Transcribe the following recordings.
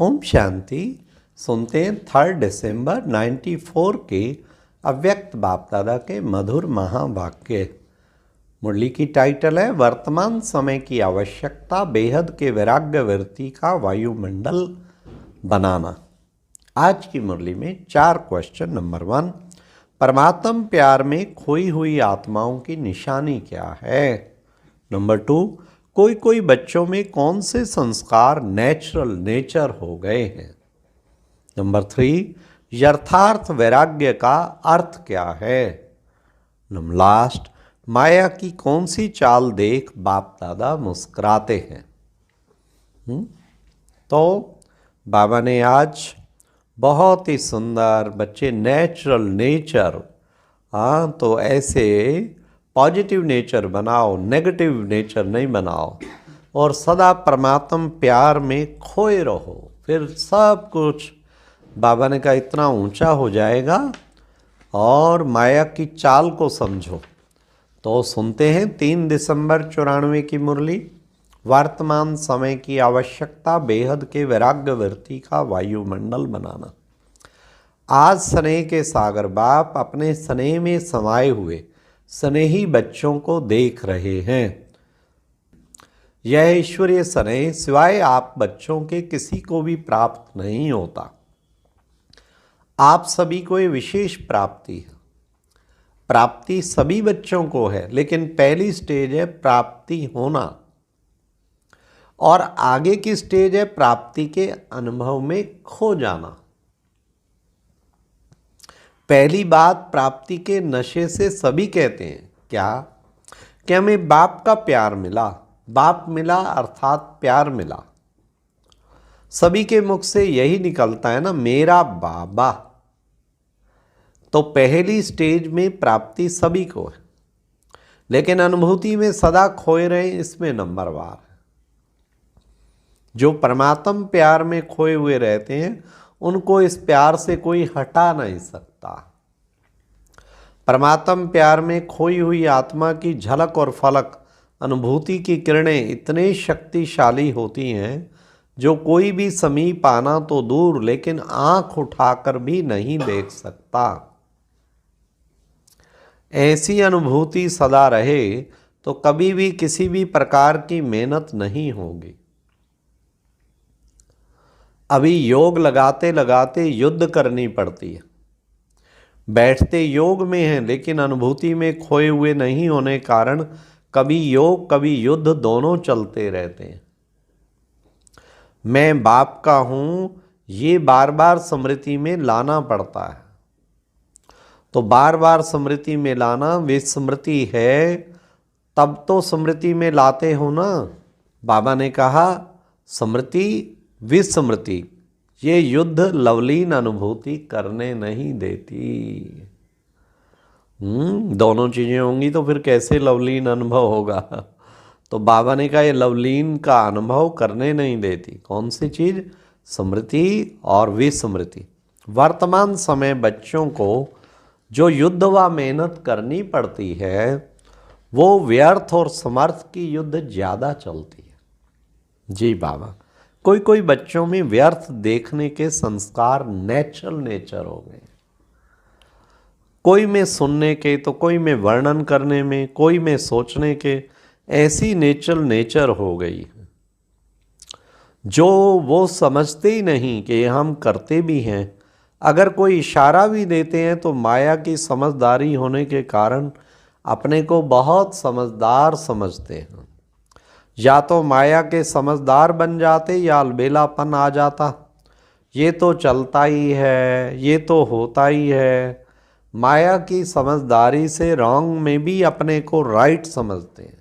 ओम शांति। सुनते हैं 3 दिसंबर 94 के अव्यक्त बाप दादा के मधुर महावाक्य। मुरली की टाइटल है वर्तमान समय की आवश्यकता बेहद के वैराग्य वृत्ति का वायुमंडल बनाना। आज की मुरली में 4 क्वेश्चन। नंबर 1, परमात्म प्यार में खोई हुई आत्माओं की निशानी क्या है। नंबर 2, कोई बच्चों में कौन से संस्कार नेचर हो गए हैं। नंबर 3, यथार्थ वैराग्य का अर्थ क्या है। नंबर लास्ट, माया की कौन सी चाल देख बाप दादा मुस्कुराते हैं। तो बाबा ने आज बहुत ही सुंदर बच्चे नेचर, हाँ तो ऐसे पॉजिटिव नेचर बनाओ, नेगेटिव नेचर नहीं बनाओ और सदा परमात्म प्यार में खोए रहो, फिर सब कुछ बाबा ने कहा इतना ऊंचा हो जाएगा। और माया की चाल को समझो। तो सुनते हैं 3 दिसंबर 94 की मुरली। वर्तमान समय की आवश्यकता बेहद के वैराग्य वृत्ति का वायुमंडल बनाना। आज स्नेह के सागर बाप अपने स्नेह में समाये हुए स्नेही बच्चों को देख रहे हैं। यह ईश्वरीय स्नेह सिवाय आप बच्चों के किसी को भी प्राप्त नहीं होता। आप सभी को ये विशेष प्राप्ति है। प्राप्ति सभी बच्चों को है, लेकिन पहली स्टेज है प्राप्ति होना और आगे की स्टेज है प्राप्ति के अनुभव में खो जाना। पहली बात, प्राप्ति के नशे से सभी कहते हैं क्या कि हमें बाप का प्यार मिला। बाप मिला अर्थात प्यार मिला। सभी के मुख से यही निकलता है ना, मेरा बाबा। तो पहली स्टेज में प्राप्ति सभी को है, लेकिन अनुभूति में सदा खोए रहे, इसमें नंबरवार है। जो परमात्म प्यार में खोए हुए रहते हैं उनको इस प्यार से कोई हटा नहीं सकता। परमात्म प्यार में खोई हुई आत्मा की झलक और फलक अनुभूति की किरणें इतने शक्तिशाली होती हैं जो कोई भी समीप आना तो दूर, लेकिन आंख उठाकर भी नहीं देख सकता। ऐसी अनुभूति सदा रहे तो कभी भी किसी भी प्रकार की मेहनत नहीं होगी। अभी योग लगाते लगाते युद्ध करनी पड़ती है। बैठते योग में हैं, लेकिन अनुभूति में खोए हुए नहीं होने कारण कभी योग कभी युद्ध दोनों चलते रहते हैं। मैं बाप का हूं, ये बार बार स्मृति में लाना पड़ता है। तो बार बार स्मृति में लाना विस्मृति है, तब तो स्मृति में लाते हो ना। बाबा ने कहा स्मृति विस्मृति ये युद्ध लवलीन अनुभूति करने नहीं देती। दोनों चीजें होंगी तो फिर कैसे लवलीन अनुभव होगा। तो बाबा ने कहा ये लवलीन का अनुभव करने नहीं देती। कौन सी चीज? स्मृति और विस्मृति। वर्तमान समय बच्चों को जो युद्ध व मेहनत करनी पड़ती है वो व्यर्थ और समर्थ की युद्ध ज्यादा चलती है। जी बाबा, कोई बच्चों में व्यर्थ देखने के संस्कार नेचर हो गए। कोई में सुनने के, तो कोई में वर्णन करने में, कोई में सोचने के, ऐसी नेचर हो गई जो वो समझते ही नहीं कि हम करते भी हैं। अगर कोई इशारा भी देते हैं तो माया की समझदारी होने के कारण अपने को बहुत समझदार समझते हैं। या तो माया के समझदार बन जाते या अलबेलापन आ जाता। ये तो चलता ही है, ये तो होता ही है। माया की समझदारी से रॉन्ग में भी अपने को राइट समझते हैं।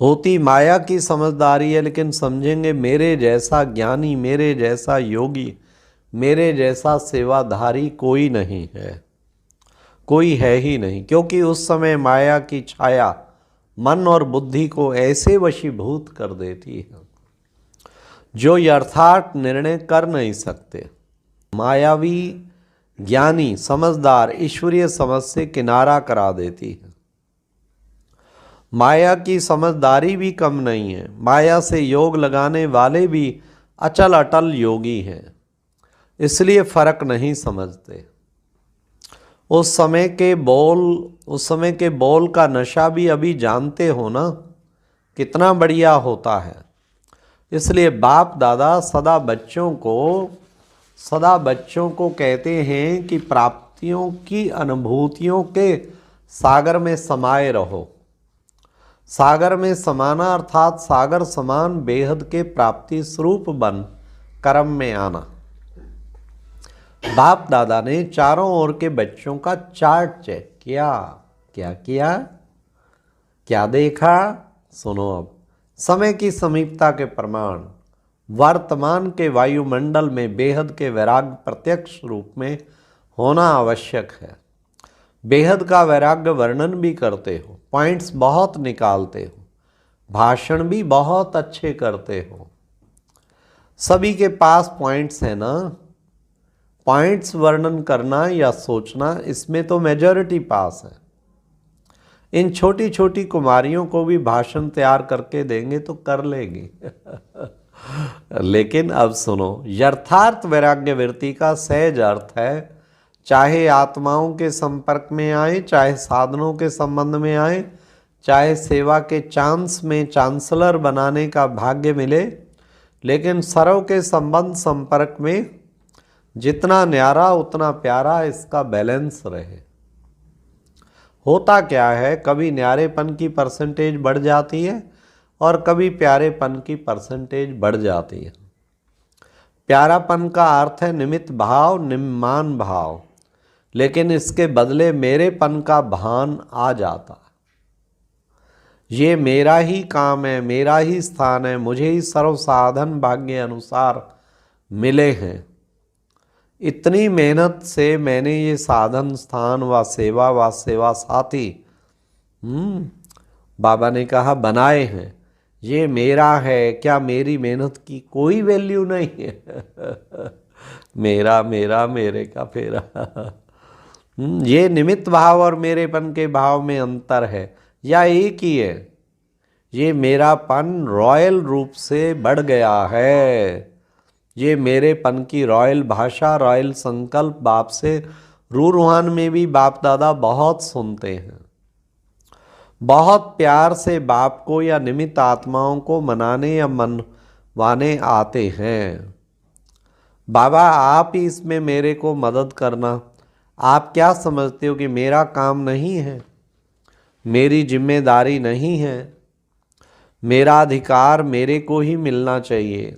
होती माया की समझदारी है, लेकिन समझेंगे मेरे जैसा ज्ञानी, मेरे जैसा योगी, मेरे जैसा सेवाधारी कोई नहीं है, कोई है ही नहीं। क्योंकि उस समय माया की छाया मन और बुद्धि को ऐसे वशीभूत कर देती है जो यथार्थ निर्णय कर नहीं सकते। मायावी ज्ञानी समझदार ईश्वरीय समझ से किनारा करा देती है। माया की समझदारी भी कम नहीं है। माया से योग लगाने वाले भी अचल अटल योगी हैं, इसलिए फर्क नहीं समझते। उस समय के बोल का नशा भी अभी जानते हो ना, कितना बढ़िया होता है। इसलिए बाप दादा सदा बच्चों को कहते हैं कि प्राप्तियों की अनुभूतियों के सागर में समाये रहो। सागर में समाना अर्थात सागर समान बेहद के प्राप्ति स्वरूप बन कर्म में आना। बाप दादा ने चारों ओर के बच्चों का चार्ट चेक किया। क्या किया? क्या देखा? सुनो अब। समय की समीपता के प्रमाण वर्तमान के वायुमंडल में बेहद के वैराग्य प्रत्यक्ष रूप में होना आवश्यक है। बेहद का वैराग्य वर्णन भी करते हो, पॉइंट्स बहुत निकालते हो, भाषण भी बहुत अच्छे करते हो। सभी के पास पॉइंट्स हैं ना। पॉइंट्स वर्णन करना या सोचना, इसमें तो मेजॉरिटी पास है। इन छोटी छोटी कुमारियों को भी भाषण तैयार करके देंगे तो कर लेगी। लेकिन अब सुनो, यथार्थ वैराग्य वृत्ति का सहज अर्थ है, चाहे आत्माओं के संपर्क में आए, चाहे साधनों के संबंध में आए, चाहे सेवा के चांस में चांसलर बनाने का भाग्य मिले, लेकिन सर्व के संबंध संपर्क में जितना न्यारा उतना प्यारा, इसका बैलेंस रहे। होता क्या है, कभी न्यारेपन की परसेंटेज बढ़ जाती है और कभी प्यारेपन की परसेंटेज बढ़ जाती है। प्यारापन का अर्थ है निमित्त भाव, निम्मान भाव, लेकिन इसके बदले मेरेपन का भान आ जाता है। ये मेरा ही काम है, मेरा ही स्थान है, मुझे ही सर्व साधन भाग्य अनुसार मिले हैं। इतनी मेहनत से मैंने ये साधन स्थान व सेवा साथी बाबा ने कहा बनाए हैं, ये मेरा है। क्या मेरी मेहनत की कोई वैल्यू नहीं है? मेरा मेरा मेरे का फेरा। ये निमित्त भाव और मेरेपन के भाव में अंतर है या एक ही है? ये मेरापन रॉयल रूप से बढ़ गया है। ये मेरेपन की रॉयल भाषा, रॉयल संकल्प बाप से रूहान में भी बाप दादा बहुत सुनते हैं। बहुत प्यार से बाप को या निमित्त आत्माओं को मनाने या मनवाने आते हैं। बाबा आप ही इसमें मेरे को मदद करना। आप क्या समझते हो कि मेरा काम नहीं है, मेरी जिम्मेदारी नहीं है, मेरा अधिकार मेरे को ही मिलना चाहिए?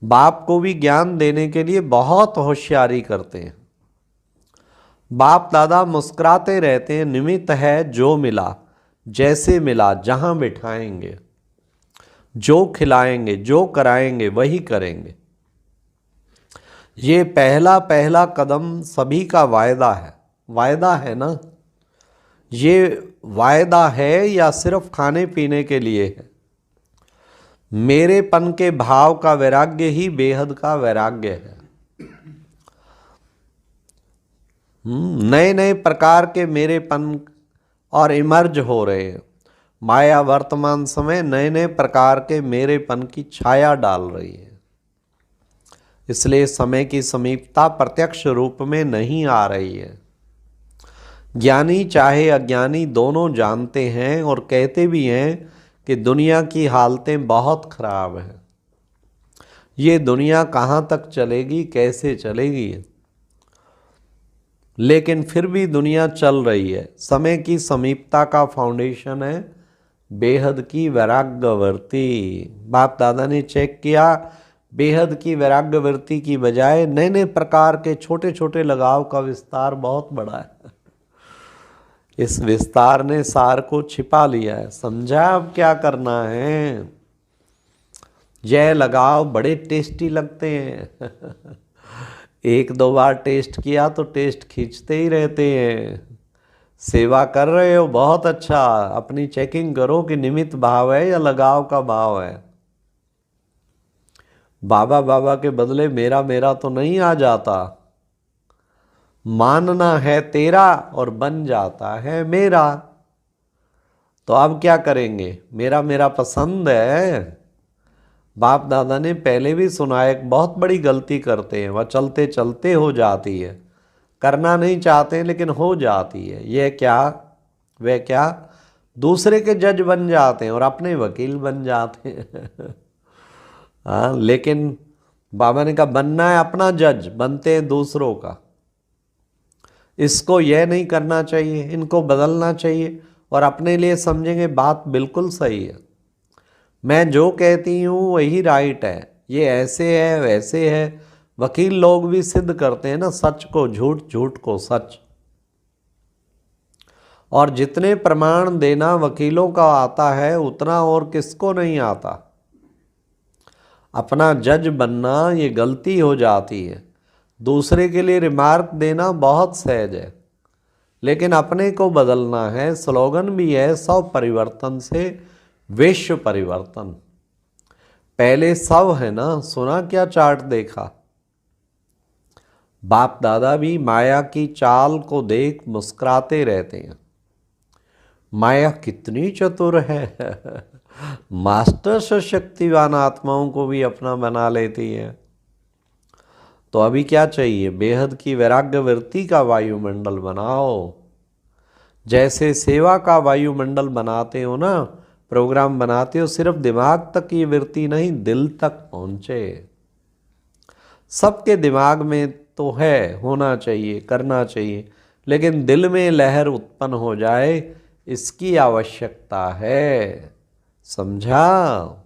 बाप को भी ज्ञान देने के लिए बहुत होशियारी करते हैं। बाप दादा मुस्कुराते रहते हैं, निमित्त है जो मिला, जैसे मिला, जहां बिठाएंगे, जो खिलाएंगे, जो कराएंगे वही करेंगे। ये पहला कदम सभी का वायदा है। वायदा है ना? ये वायदा है या सिर्फ खाने पीने के लिए है? मेरेपन के भाव का वैराग्य ही बेहद का वैराग्य है। नए नए प्रकार के मेरेपन और इमर्ज हो रहे हैं। माया वर्तमान समय नए नए प्रकार के मेरेपन की छाया डाल रही है। इसलिए समय की समीपता प्रत्यक्ष रूप में नहीं आ रही है। ज्ञानी चाहे अज्ञानी दोनों जानते हैं और कहते भी हैं कि दुनिया की हालतें बहुत खराब हैं। ये दुनिया कहाँ तक चलेगी, कैसे चलेगी? लेकिन फिर भी दुनिया चल रही है। समय की समीपता का फाउंडेशन है बेहद की वैराग्यवृत्ति। बाप दादा ने चेक किया, बेहद की वैराग्यवृत्ति की बजाय नए नए प्रकार के छोटे छोटे लगाव का विस्तार बहुत बड़ा है। इस विस्तार ने सार को छिपा लिया है। समझा अब क्या करना है? यह लगाव बड़े टेस्टी लगते हैं। एक दो बार टेस्ट किया तो टेस्ट खींचते ही रहते हैं। सेवा कर रहे हो, बहुत अच्छा। अपनी चेकिंग करो कि निमित्त भाव है या लगाव का भाव है। बाबा बाबा के बदले मेरा मेरा तो नहीं आ जाता। मानना है तेरा और बन जाता है मेरा। तो अब क्या करेंगे? मेरा मेरा पसंद है, बाप दादा ने पहले भी सुना है, एक बहुत बड़ी गलती करते हैं, वह चलते चलते हो जाती है, करना नहीं चाहते लेकिन हो जाती है। यह क्या, वह क्या, दूसरे के जज बन जाते हैं और अपने वकील बन जाते हैं। हाँ, लेकिन बाबा ने कहा बनना है अपना जज, बनते हैं दूसरों का। इसको यह नहीं करना चाहिए, इनको बदलना चाहिए, और अपने लिए समझेंगे बात बिल्कुल सही है, मैं जो कहती हूँ वही राइट है, ये ऐसे है वैसे है। वकील लोग भी सिद्ध करते हैं ना, सच को झूठ, झूठ को सच। और जितने प्रमाण देना वकीलों का आता है उतना और किसको नहीं आता। अपना जज बनना ये गलती हो जाती है। दूसरे के लिए रिमार्क देना बहुत सहज है, लेकिन अपने को बदलना है। स्लोगन भी है, 100 परिवर्तन से विश्व परिवर्तन। पहले सब है ना, सुना क्या चार्ट देखा। बाप दादा भी माया की चाल को देख मुस्कुराते रहते हैं। माया कितनी चतुर है। मास्टर शक्तिवान आत्माओं को भी अपना बना लेती है। तो अभी क्या चाहिए, बेहद की वैराग्य वृत्ति का वायुमंडल बनाओ। जैसे सेवा का वायुमंडल बनाते हो ना, प्रोग्राम बनाते हो, सिर्फ दिमाग तक ये वृत्ति नहीं, दिल तक पहुंचे। सबके दिमाग में तो है, होना चाहिए, करना चाहिए, लेकिन दिल में लहर उत्पन्न हो जाए, इसकी आवश्यकता है। समझा?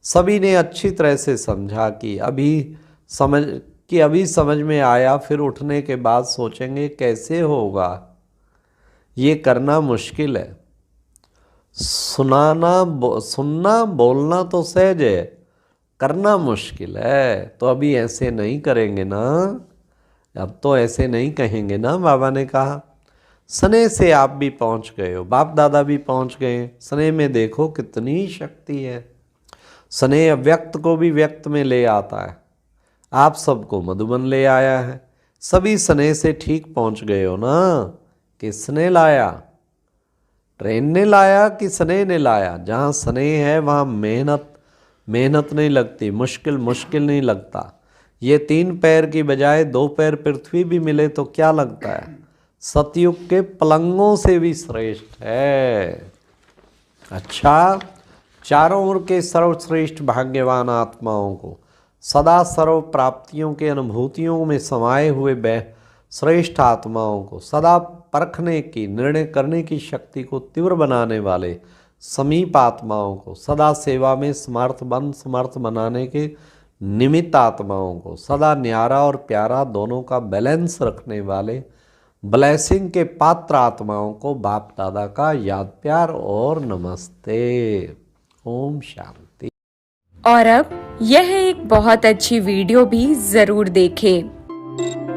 सभी ने अच्छी तरह से समझा कि अभी समझ में आया, फिर उठने के बाद सोचेंगे कैसे होगा। ये करना मुश्किल है। सुनना बोलना तो सहज है, करना मुश्किल है। तो अभी ऐसे नहीं करेंगे ना, अब तो ऐसे नहीं कहेंगे ना। बाबा ने कहा स्नेह से आप भी पहुंच गए हो, बाप दादा भी पहुंच गए। स्नेह में देखो कितनी शक्ति है। स्नेह व्यक्त को भी व्यक्त में ले आता है। आप सबको मधुबन ले आया है। सभी स्नेह से ठीक पहुंच गए हो ना। किसने लाया, ट्रेन ने लाया कि स्नेह ने लाया। जहाँ स्नेह है वहाँ मेहनत नहीं लगती, मुश्किल नहीं लगता। ये 3 पैर की बजाय 2 पैर पृथ्वी भी मिले तो क्या लगता है, सतयुग के पलंगों से भी श्रेष्ठ है। अच्छा, चारों ओर के सर्वश्रेष्ठ भाग्यवान आत्माओं को, सदा सर्व प्राप्तियों के अनुभूतियों में समाये हुए श्रेष्ठ आत्माओं को, सदा परखने की, निर्णय करने की शक्ति को तीव्र बनाने वाले समीप आत्माओं को, सदा सेवा में समर्थ बनाने के निमित्त आत्माओं को, सदा न्यारा और प्यारा दोनों का बैलेंस रखने वाले ब्लेसिंग के पात्र आत्माओं को बाप दादा का याद प्यार और नमस्ते। ओम शांति। और अब यह एक बहुत अच्छी वीडियो भी जरूर देखें।